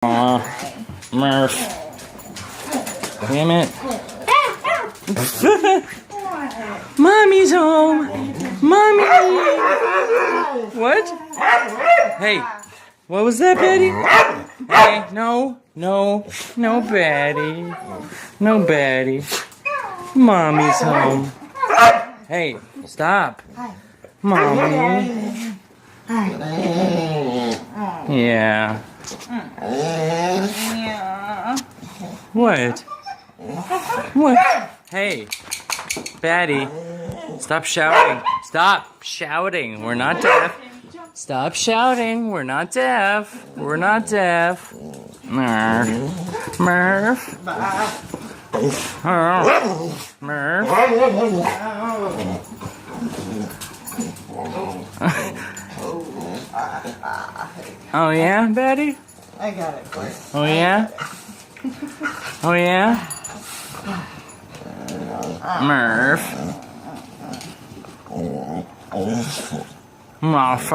Murph. Damn it. Mommy's home. Mommy. What? Hey, what was that, Betty? Hey, no, Betty. No, Betty. Mommy's home. Hey, stop. Mommy. Yeah. What? What? Hey, Betty. Stop shouting. Stop shouting. We're not deaf. Stop shouting. We're not deaf. We're not deaf. Murph. Murph. Murph. Oh yeah, Betty? I got it for you. Oh yeah? Oh yeah? Murph. Murph.